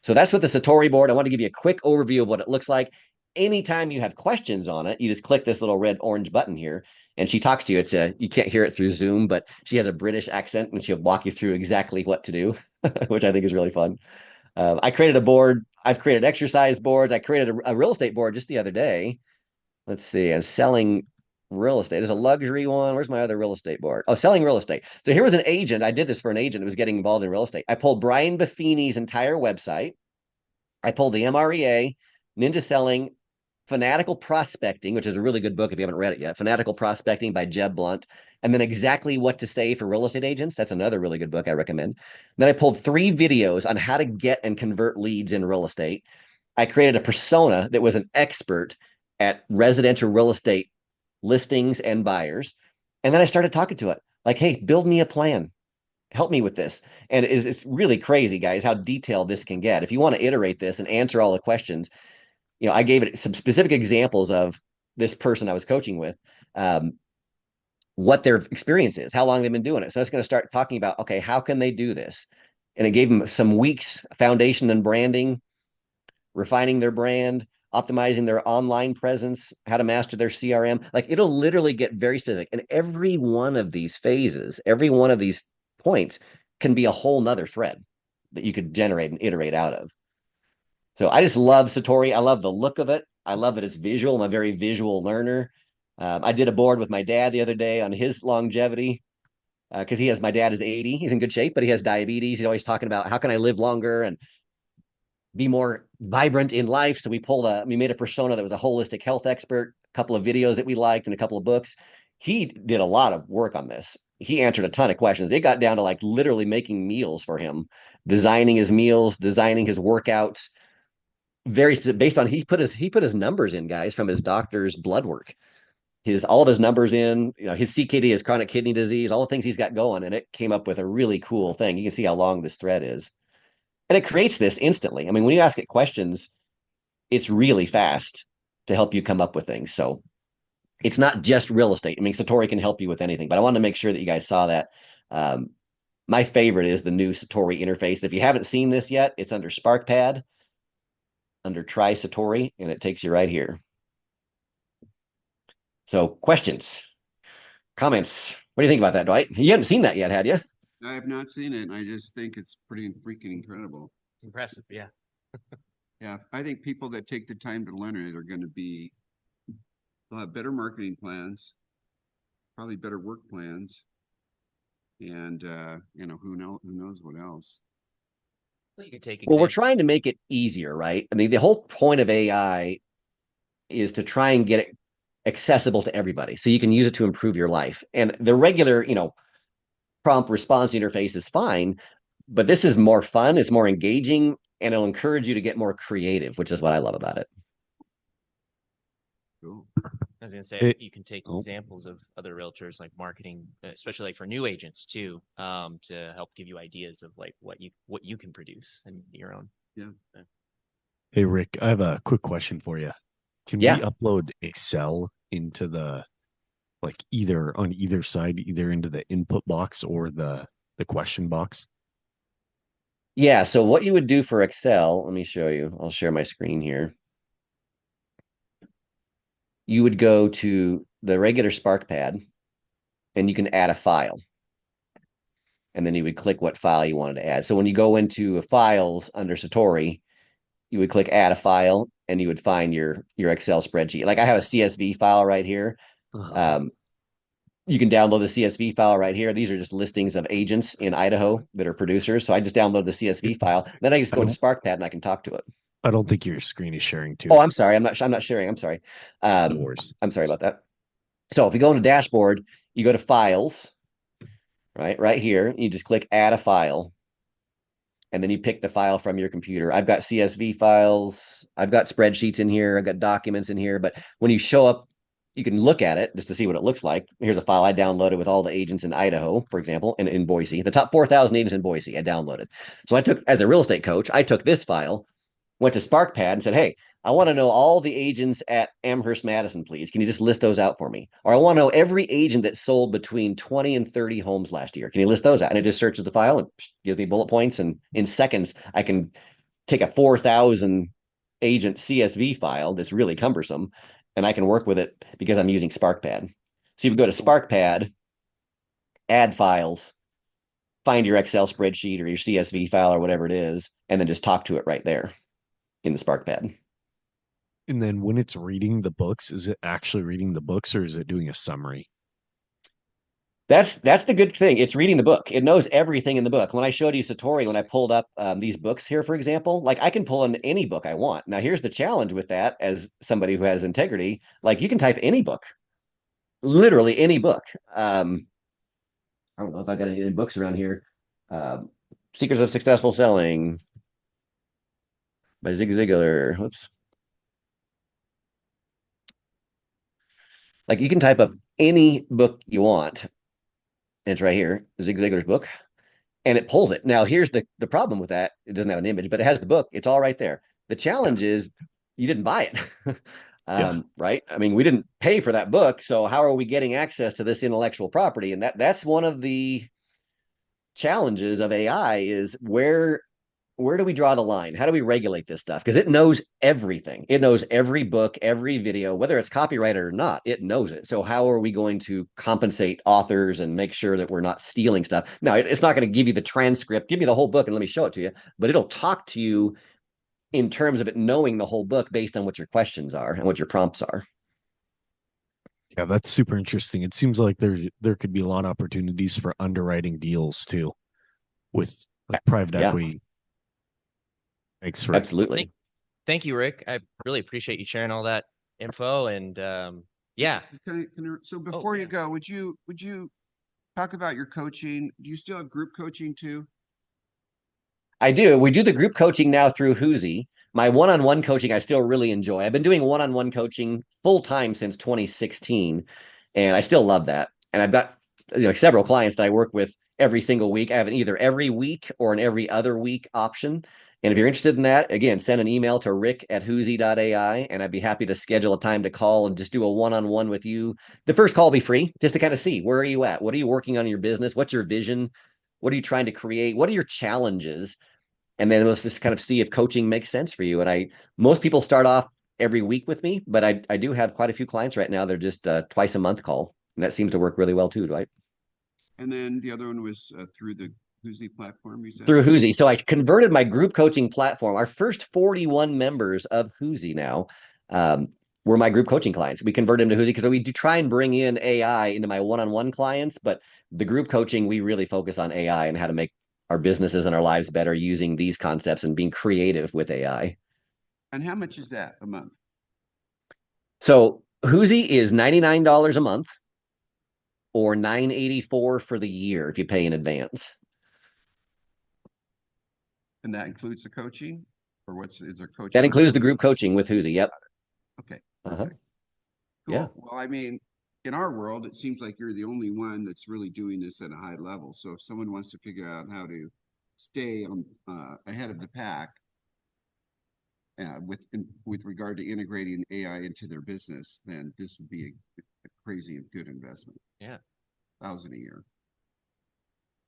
So that's with the Satori board. I want to give you a quick overview of what it looks like. Anytime you have questions on it, you just click this little red orange button here, and she talks to you. You can't hear it through Zoom, but she has a British accent, and she'll walk you through exactly what to do, which I think is really fun. I created a board. I've created exercise boards. I created a real estate board just the other day. Let's see. I'm selling real estate. There's a luxury one. Where's my other real estate board? Oh, selling real estate. So here was an agent. I did this for an agent that was getting involved in real estate. I pulled Brian Buffini's entire website. I pulled the MREA, Ninja Selling, Fanatical Prospecting, which is a really good book if you haven't read it yet. Fanatical Prospecting by Jeb Blunt. And then Exactly What to Say for Real Estate Agents. That's another really good book I recommend. Then I pulled 3 videos on how to get and convert leads in real estate. I created a persona that was an expert at residential real estate listings and buyers. And then I started talking to it like, hey, build me a plan. Help me with this. And it's really crazy, guys, how detailed this can get. If you want to iterate this and answer all the questions, I gave it some specific examples of this person I was coaching with, what their experience is, how long they've been doing it. So it's going to start talking about, okay, how can they do this? And it gave them some weeks, foundation and branding, refining their brand, optimizing their online presence, how to master their CRM. Like, it'll literally get very specific. And every one of these phases, every one of these points can be a whole nother thread that you could generate and iterate out of. So I just love Satori. I love the look of it. I love that it's visual. I'm a very visual learner. I did a board with my dad the other day on his longevity because my dad is 80. He's in good shape, but he has diabetes. He's always talking about how can I live longer and be more vibrant in life. So we made a persona that was a holistic health expert, a couple of videos that we liked and a couple of books. He did a lot of work on this. He answered a ton of questions. It got down to like literally making meals for him, designing his meals, designing his workouts, based on he put his numbers in, guys, from his doctor's blood work. All of his numbers in, his CKD, his chronic kidney disease, all the things he's got going, and it came up with a really cool thing. You can see how long this thread is. And it creates this instantly. I mean, when you ask it questions, it's really fast to help you come up with things. So it's not just real estate. I mean, Satori can help you with anything, but I wanted to make sure that you guys saw that. My favorite is the new Satori interface. If you haven't seen this yet, it's under SparkPad, under Try Satori, and it takes you right here. So questions, comments. What do you think about that, Dwight? You haven't seen that yet, had you? I have not seen it. I just think it's pretty freaking incredible. It's impressive. Yeah. Yeah, I think people that take the time to learn it are going to they'll have better marketing plans, probably better work plans, and who knows what else. Well, you can take Well, we're examples. trying to make it easier, right? I mean, the whole point of AI is to try and get it accessible to everybody so you can use it to improve your life. And the regular, prompt response interface is fine, but this is more fun, it's more engaging, and it'll encourage you to get more creative, which is what I love about it. Cool. I was going to say, you can take examples of other realtors, like marketing, especially like for new agents too, to help give you ideas of like what you can produce and your own. Yeah. Hey, Rick, I have a quick question for you. Can we upload Excel into either on either side, either into the input box or the question box? Yeah. So what you would do for Excel, let me show you. I'll share my screen here. You would go to the regular SparkPad and you can add a file. And then you would click what file you wanted to add. So when you go into files under Satori, you would click add a file and you would find your Excel spreadsheet. Like I have a CSV file right here. You can download the CSV file right here. These are just listings of agents in Idaho that are producers. So I just download the CSV file. Then I just go into SparkPad and I can talk to it. I don't think your screen is sharing too. Oh, I'm sorry. I'm not sharing. I'm sorry. No worries. I'm sorry about that. So if you go into dashboard, you go to files, right here. You just click add a file. And then you pick the file from your computer. I've got CSV files. I've got spreadsheets in here. I've got documents in here. But when you show up, you can look at it just to see what it looks like. Here's a file I downloaded with all the agents in Idaho, for example, and in Boise. The top 4,000 agents in Boise I downloaded. So I took, as a real estate coach, I took this file, went to SparkPad and said, hey, I want to know all the agents at Amherst Madison, please. Can you just list those out for me? Or I want to know every agent that sold between 20 and 30 homes last year. Can you list those out? And it just searches the file and gives me bullet points. And in seconds, I can take a 4,000 agent CSV file that's really cumbersome, and I can work with it because I'm using SparkPad. So you would go to SparkPad, add files, find your Excel spreadsheet or your CSV file or whatever it is, and then just talk to it right there in the SparkPad. And then when it's reading the books, is it actually reading the books or is it doing a summary? That's the good thing. It's reading the book. It knows everything in the book. When I showed you Satori, when I pulled up these books here, for example, like I can pull in any book I want. Now, here's the challenge with that as somebody who has integrity. Like you can type any book, literally any book. I don't know if I got any books around here. Secrets of Successful Selling by Zig Ziglar. Whoops. Like you can type up any book you want. And it's right here, Zig Ziglar's book, and it pulls it. Now, here's the problem with that. It doesn't have an image, but it has the book. It's all right there. The challenge is you didn't buy it. Right? I mean, we didn't pay for that book. So how are we getting access to this intellectual property? And that's one of the challenges of AI is where do we draw the line? How do we regulate this stuff? Because it knows everything. It knows every book, every video, whether it's copyrighted or not, it knows it. So how are we going to compensate authors and make sure that we're not stealing stuff? Now, it's not going to give you the transcript, give me the whole book and let me show it to you, but it'll talk to you in terms of it knowing the whole book based on what your questions are and what your prompts are. Yeah, that's super interesting. It seems like there could be a lot of opportunities for underwriting deals too with like private equity. Thanks for Absolutely. Thank you, Rick. I really appreciate you sharing all that info. And yeah. So before you go, would you talk about your coaching? Do you still have group coaching too? I do. We do the group coaching now through Huzi. My one-on-one coaching, I still really enjoy. I've been doing one-on-one coaching full time since 2016, and I still love that. And I've got several clients that I work with every single week. I have an either every week or an every other week option. And if you're interested in that, again, send an email to rick@Huzi.ai, and I'd be happy to schedule a time to call and just do a one-on-one with you. The first call will be free, just to kind of see where are you at? What are you working on in your business? What's your vision? What are you trying to create? What are your challenges? And then let's just kind of see if coaching makes sense for you. And most people start off every week with me, but I do have quite a few clients right now. They're just twice a month call, and that seems to work really well too, right? And then the other one was through the Huzi platform, you said? Through Huzi. So I converted my group coaching platform. Our first 41 members of Huzi now were my group coaching clients. We converted them to Huzi because we do try and bring in AI into my one-on-one clients, but the group coaching, we really focus on AI and how to make our businesses and our lives better using these concepts and being creative with AI. And how much is that a month? So Huzi is $99 a month or $984 for the year if you pay in advance. And that includes the coaching, or is there coaching? That includes the group coaching with Huzi. Yep. Okay. Uh-huh. Cool. Yeah. Well, I mean, in our world, it seems like you're the only one that's really doing this at a high level. So if someone wants to figure out how to stay on ahead of the pack with regard to integrating AI into their business, then this would be a crazy and good investment. Yeah. $1,000 a year.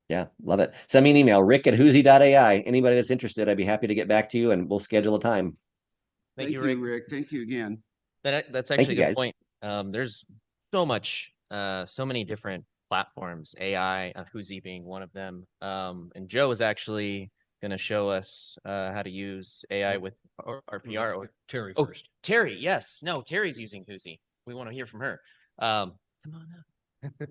Yeah, love it. Send me an email, rick@Huzi.ai. Anybody that's interested, I'd be happy to get back to you and we'll schedule a time. Thank you, Rick. Thank you again. That's actually you, a guys. good point. There's so much, so many different platforms, AI, Huzi being one of them. And Joe is actually going to show us how to use AI with our PR. Or Terri oh, first. Terri, yes. No, Terri's using Huzi. We want to hear from her. Come on up.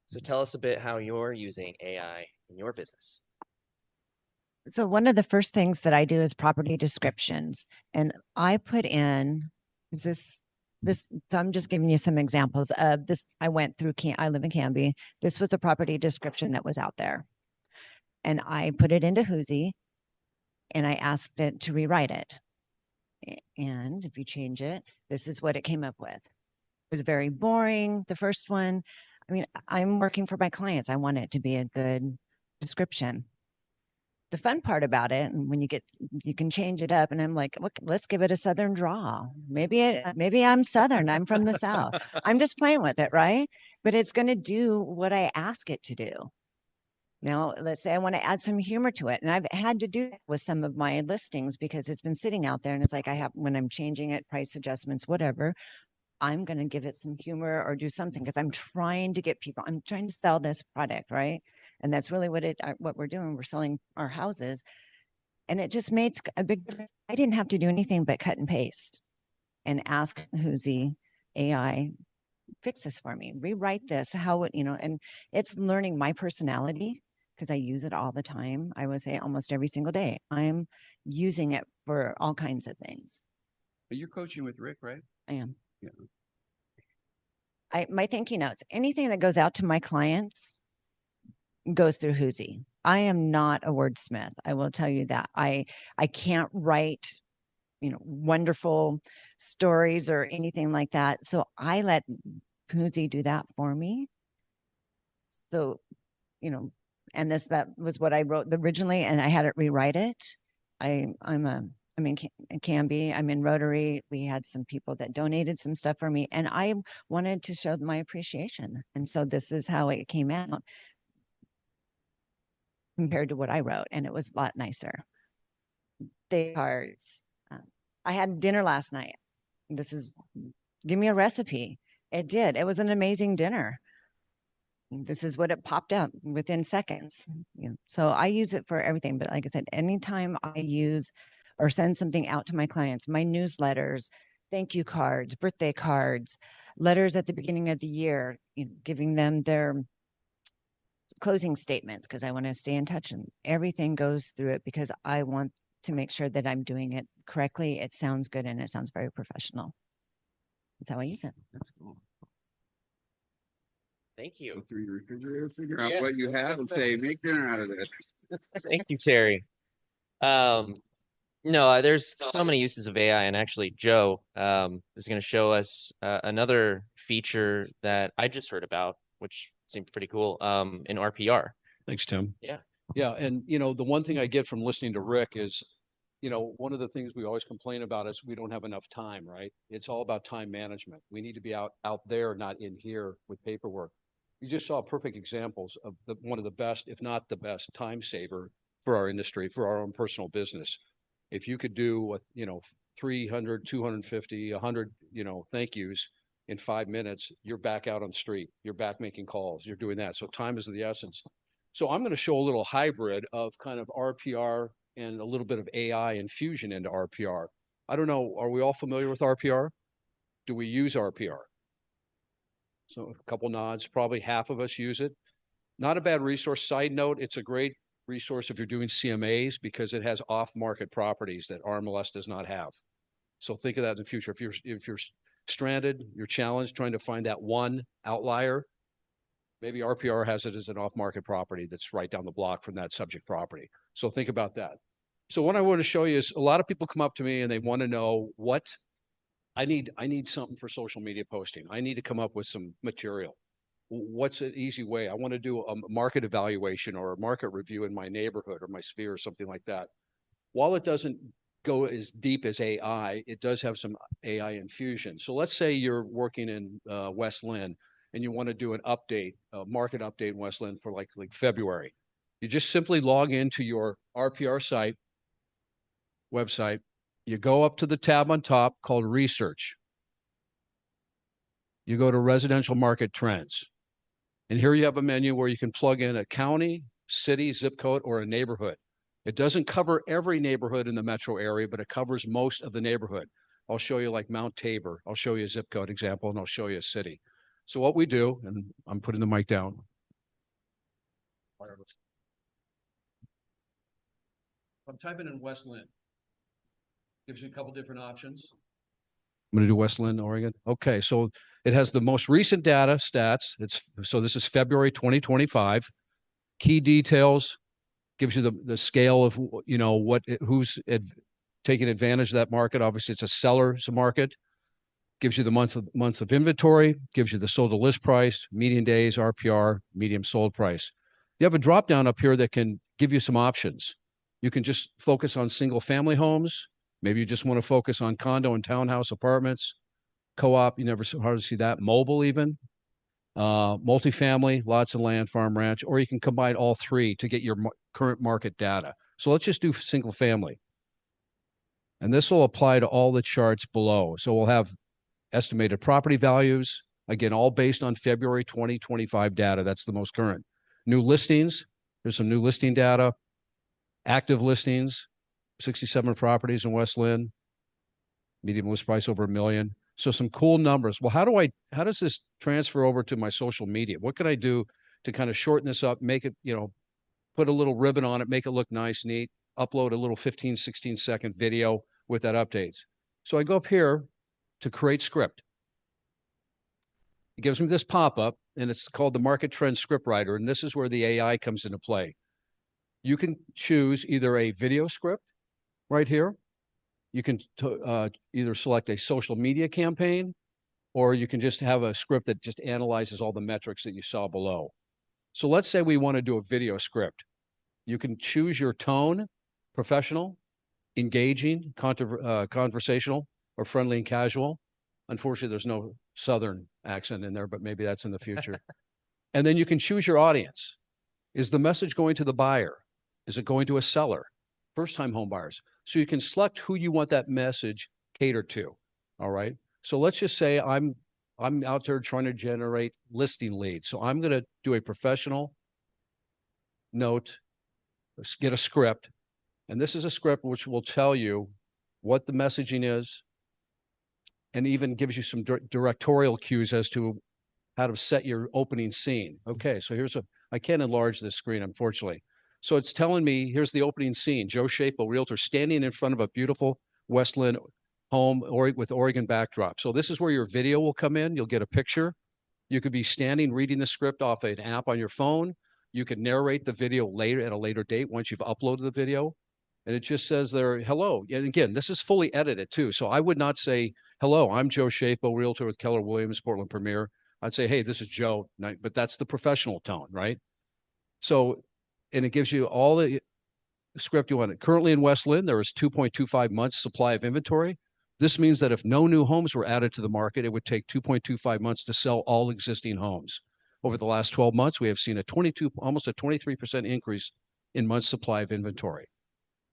So tell us a bit how you're using AI in your business. So one of the first things that I do is property descriptions, and I put in, is this, so I'm just giving you some examples of this. I went through, I live in Canby. This was a property description that was out there, and I put it into Huzi, and I asked it to rewrite it. And if you change it, this is what it came up with. It was very boring, the first one. I mean, I'm working for my clients. I want it to be a good description. The fun part about it, and when you can change it up, and I'm like, look, let's give it a Southern drawl. Maybe I'm Southern. I'm from the South. I'm just playing with it, right? But it's going to do what I ask it to do. Now, let's say I want to add some humor to it. And I've had to do it with some of my listings because it's been sitting out there. And it's like when I'm changing it, price adjustments, whatever, I'm going to give it some humor or do something because I'm trying to get people, I'm trying to sell this product, right? And that's really what we're doing. We're selling our houses. And it just made a big difference. I didn't have to do anything but cut and paste and ask Huzi.Ai, fix this for me, rewrite this, and it's learning my personality because I use it all the time. I would say almost every single day. I'm using it for all kinds of things. But you're coaching with Rick, right? I am. Yeah. My thank you notes, anything that goes out to my clients goes through Huzi. I am not a wordsmith. I will tell you that. I can't write, wonderful stories or anything like that. So I let Huzi do that for me. So, and that was what I wrote originally, and I had it rewrite it. I'm in Canby, I'm in Rotary. We had some people that donated some stuff for me, and I wanted to show my appreciation. And so this is how it came out compared to what I wrote, and it was a lot nicer. The cards. I had dinner last night. Give me a recipe. It did. It was an amazing dinner. This is what it popped up within seconds. So I use it for everything. But like I said, anytime I use or send something out to my clients, my newsletters, thank you cards, birthday cards, letters at the beginning of the year, giving them their closing statements because I want to stay in touch, and everything goes through it because I want to make sure that I'm doing it correctly. It sounds good and it sounds very professional. That's how I use it. That's cool. Thank you. Go through your refrigerator, figure out what you have, and say, make dinner out of this. Thank you, Terry. No, there's so many uses of AI, and actually Joe is going to show us another feature that I just heard about, which seemed pretty cool, in RPR. Thanks, Tim. Yeah. Yeah. And, the one thing I get from listening to Rick is, one of the things we always complain about is we don't have enough time, right? It's all about time management. We need to be out there, not in here with paperwork. You just saw perfect examples of one of the best, if not the best, time saver for our industry, for our own personal business. If you could do 300, 250, 100, thank yous in 5 minutes, you're back out on the street. You're back making calls. You're doing that. So time is the essence. So I'm going to show a little hybrid of kind of RPR and a little bit of AI infusion into RPR. I don't know. Are we all familiar with RPR? Do we use RPR? So a couple nods, probably half of us use it. Not a bad resource. Side note, it's a great resource if you're doing CMAs because it has off-market properties that RMLS does not have. So think of that in the future. If you're stranded, you're challenged trying to find that one outlier, maybe RPR has it as an off-market property that's right down the block from that subject property. So think about that. So what I want to show you is a lot of people come up to me and they want to know what I need something for social media posting. I need to come up with some material. What's an easy way? I want to do a market evaluation or a market review in my neighborhood or my sphere or something like that. While it doesn't go as deep as AI, it does have some AI infusion. So let's say you're working in West Lynn and you want to do an update, a market update in West Lynn for like February. You just simply log into your RPR website. You go up to the tab on top called Research. You go to Residential Market Trends. And here you have a menu where you can plug in a county, city, zip code, or a neighborhood. It doesn't cover every neighborhood in the metro area, but it covers most of the neighborhood. I'll show you like Mount Tabor. I'll show you a zip code example, and I'll show you a city. So what we do, and I'm putting the mic down. I'm typing in West Lynn. Gives you a couple different options. I'm going to do West Lynn, Oregon. Okay, so it has the most recent data stats. So this is February 2025. Key details gives you the scale of who's taking advantage of that market. Obviously, it's a seller's market. Gives you the months of inventory. Gives you the sold to list price, median days, RPR, medium sold price. You have a drop down up here that can give you some options. You can just focus on single family homes. Maybe you just want to focus on condo and townhouse apartments, co-op. You never hardly see that. Mobile even, multifamily, lots of land, farm, ranch, or you can combine all three to get your current market data. So let's just do single family. And this will apply to all the charts below. So we'll have estimated property values, again, all based on February 2025 data. That's the most current. New listings. There's some new listing data. Active listings. 67 properties in West Lynn, medium list price over $1 million. So some cool numbers. Well, how does this transfer over to my social media? What can I do to kind of shorten this up, make it, put a little ribbon on it, make it look nice, neat, upload a little 15, 16-second video with that updates. So I go up here to create script. It gives me this pop-up, and it's called the Market Trend Script Writer, and this is where the AI comes into play. You can choose either a video script, right here. You can either select a social media campaign, or you can just have a script that just analyzes all the metrics that you saw below. So let's say we want to do a video script. You can choose your tone, professional, engaging, conversational, or friendly and casual. Unfortunately, there's no Southern accent in there, but maybe that's in the future. And then you can choose your audience. Is the message going to the buyer? Is it going to a seller? First-time home buyers. So you can select who you want that message catered to. All right. So let's just say I'm out there trying to generate listing leads. So I'm going to do a professional note, get a script. And this is a script which will tell you what the messaging is and even gives you some directorial cues as to how to set your opening scene. Okay. So I can't enlarge this screen, unfortunately. So it's telling me, here's the opening scene. Joe Schafbuch, realtor, standing in front of a beautiful West Lynn home with Oregon backdrop. So this is where your video will come in. You'll get a picture. You could be standing reading the script off an app on your phone. You could narrate the video later at a later date once you've uploaded the video. And it just says there, hello. And again, this is fully edited too. So I would not say, hello, I'm Joe Schafbuch, realtor with Keller Williams, Portland Premier. I'd say, hey, this is Joe. But that's the professional tone, right? So, and it gives you all the script you want. Currently in West Lynn, there is 2.25 months supply of inventory. This means that if no new homes were added to the market, it would take 2.25 months to sell all existing homes. Over the last 12 months, we have seen almost a 23% increase in months supply of inventory.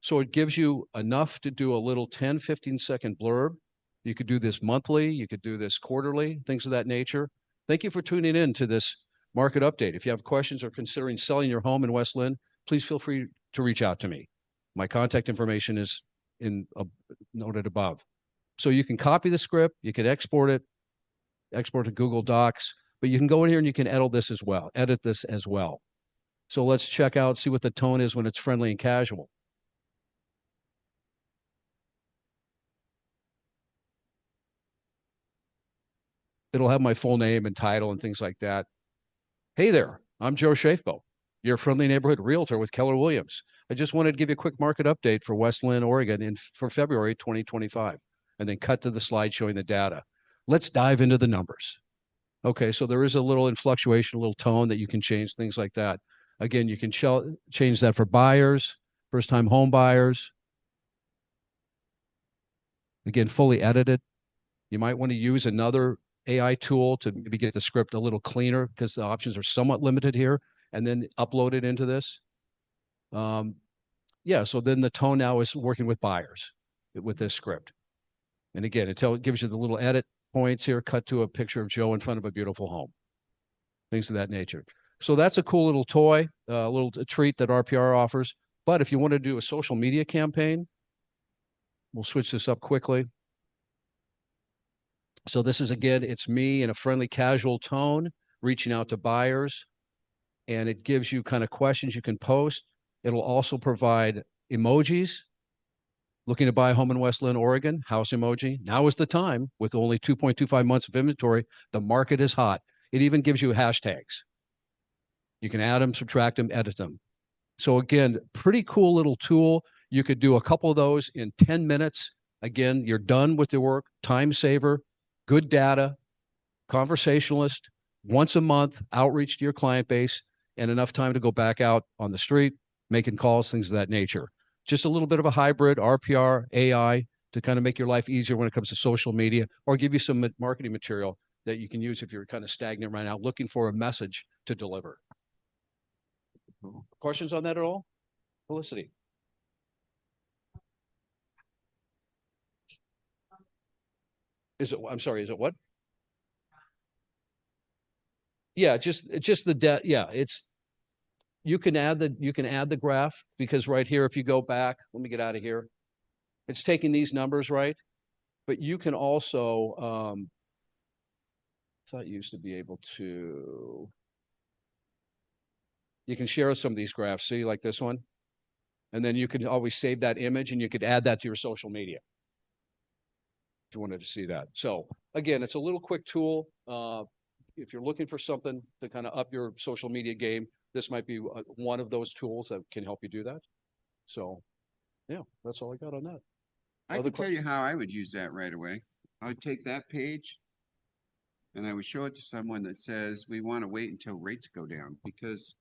So it gives you enough to do a little 10, 15-second blurb. You could do this monthly. You could do this quarterly, things of that nature. Thank you for tuning in to this market update. If you have questions or considering selling your home in West Lynn, please feel free to reach out to me. My contact information is noted above. So you can copy the script, you can export to Google Docs, but you can go in here and you can edit this as well. So let's check out, see what the tone is when it's friendly and casual. It'll have my full name and title and things like that. Hey there, I'm Joe Schafbuch, your friendly neighborhood realtor with Keller Williams. I just wanted to give you a quick market update for West Lynn, Oregon for February 2025, and then cut to the slide showing the data. Let's dive into the numbers. Okay, so there is a little fluctuation, a little tone that you can change, things like that. Again, you can change that for buyers, first-time home buyers. Again, fully edited. You might want to use another AI tool to maybe get the script a little cleaner because the options are somewhat limited here, and then upload it into this. Yeah, so then the tone now is working with buyers with this script. And again, it gives you the little edit points here, cut to a picture of Joe in front of a beautiful home, things of that nature. So that's a cool little toy, a little treat that RPR offers. But if you want to do a social media campaign, we'll switch this up quickly. So this is, again, it's me in a friendly, casual tone, reaching out to buyers. And it gives you kind of questions you can post. It'll also provide Emojis. Looking to buy a home in West Lynn, Oregon, house emoji. Now is the time with only 2.25 months of inventory. The market is hot. It even gives you hashtags. You can add them, subtract them, edit them. So again, pretty cool little tool. You could do a couple of those in 10 minutes. Again, you're done with your work, time saver, good data, conversationalist, once a month, outreach to your client base, and enough time to go back out on the street, making calls, things of that nature. Just a little bit of a hybrid, RPR, AI, to kind of make your life easier when it comes to social media, or give you some marketing material that you can use if you're kind of stagnant right now, looking for a message to deliver. Questions on that at all? Felicity? I'm sorry, is it what? Yeah, just the debt. Yeah, you can add the graph, because right here, if you go back, let me get out of here. It's taking these numbers, right? But you can also, I thought you used to be able to, you can share some of these graphs, see, like this one. And then you could always save that image and you could add that to your social media if you wanted to see that. So again, it's a little quick tool. If you're looking for something to kind of up your social media game, this might be one of those tools that can help you do that. So yeah, that's all I got on that. I can tell you how I would use that right away. I would take that page and I would show it to someone that says, we want to wait until rates go down, because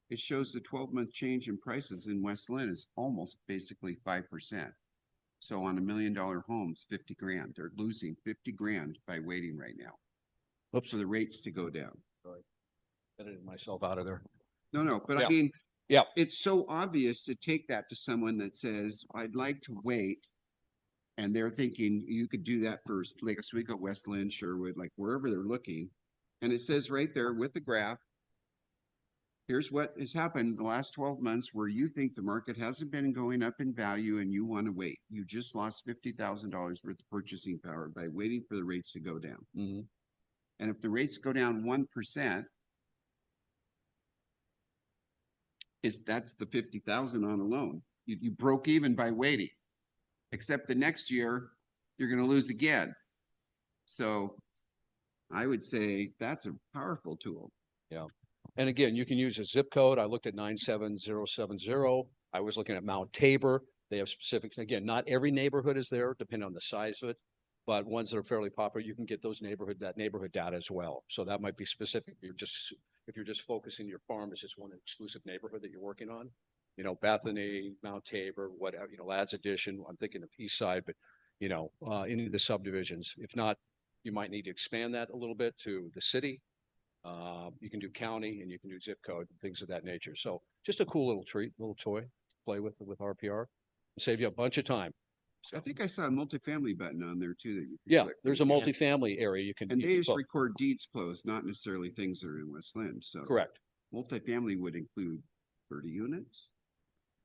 it shows the 12-month change in prices in West Lynn is almost basically 5%. So on $1 million homes, 50 grand, they're losing 50 grand by waiting right now. Oops. For the rates to go down. Sorry. Edited myself out of there. No, but Yeah. I mean, yeah, it's so obvious to take that to someone that says, I'd like to wait. And they're thinking you could do that for Lake Oswego, West Lynn, Sherwood, like wherever they're looking. And it says right there with the graph, here's what has happened the last 12 months where you think the market hasn't been going up in value and you want to wait. You just lost $50,000 worth of purchasing power by waiting for the rates to go down. Mm-hmm. And if the rates go down 1%, that's the 50,000 on a loan. You broke even by waiting, except the next year you're going to lose again. So I would say that's a powerful tool. Yeah. And again, you can use a zip code. I looked at 97070. I was looking at Mount Tabor. They have specifics. Again, not every neighborhood is there, depending on the size of it, but ones that are fairly popular, you can get those neighborhood data as well. So that might be specific. If you're just focusing your farm as just one exclusive neighborhood that you're working on, you know, Bethany, Mount Tabor, whatever, you know, Ladd's Addition. I'm thinking of East Side, but you know, any of the subdivisions. If not, you might need to expand that a little bit to the city. You can do county and you can do zip code and things of that nature. So just a cool little treat, little toy to play with RPR. Save you a bunch of time. So I think I saw a multifamily button on there too. That you yeah, there's a multifamily area you can. And they just record deeds closed, not necessarily things that are in West Lynn. So correct. Multifamily would include 30 units.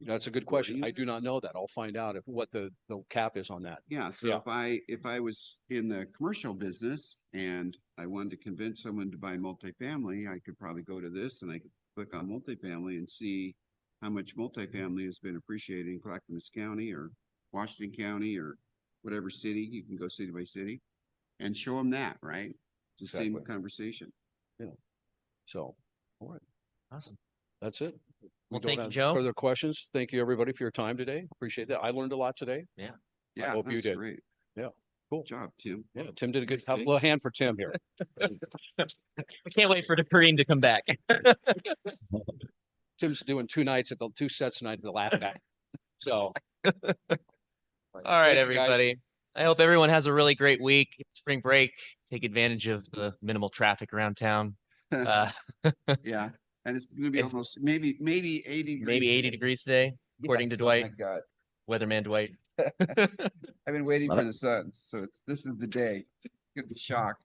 That's a good question. I do not know that. I'll find out what the cap is on that. Yeah. So if I was in the commercial business and I wanted to convince someone to buy multifamily, I could probably go to this and I could click on multifamily and see how much multifamily has been appreciated in Clackamas County or Washington County or whatever city. You can go city by city and show them that, right? It's the same conversation. Yeah. So, all right. Awesome. That's it. Well, thank you, Joe. Further questions? Thank you, everybody, for your time today. Appreciate that. I learned a lot today. Yeah. Yeah. I hope you did. Great. Yeah. Cool. Good job, Tim. Yeah. Tim did a good job. A little hand for Tim here. I can't wait for the Kareem to come back. Tim's doing two sets tonight at the Laugh Back. So. All right, everybody. I hope everyone has a really great week. Spring break. Take advantage of the minimal traffic around town. Yeah. And it's going to be almost maybe 80 degrees. Maybe 80 degrees today, according to Dwight. Oh my God. Weatherman Dwight. I've been waiting for the sun. So this is the day. You're going to be shocked.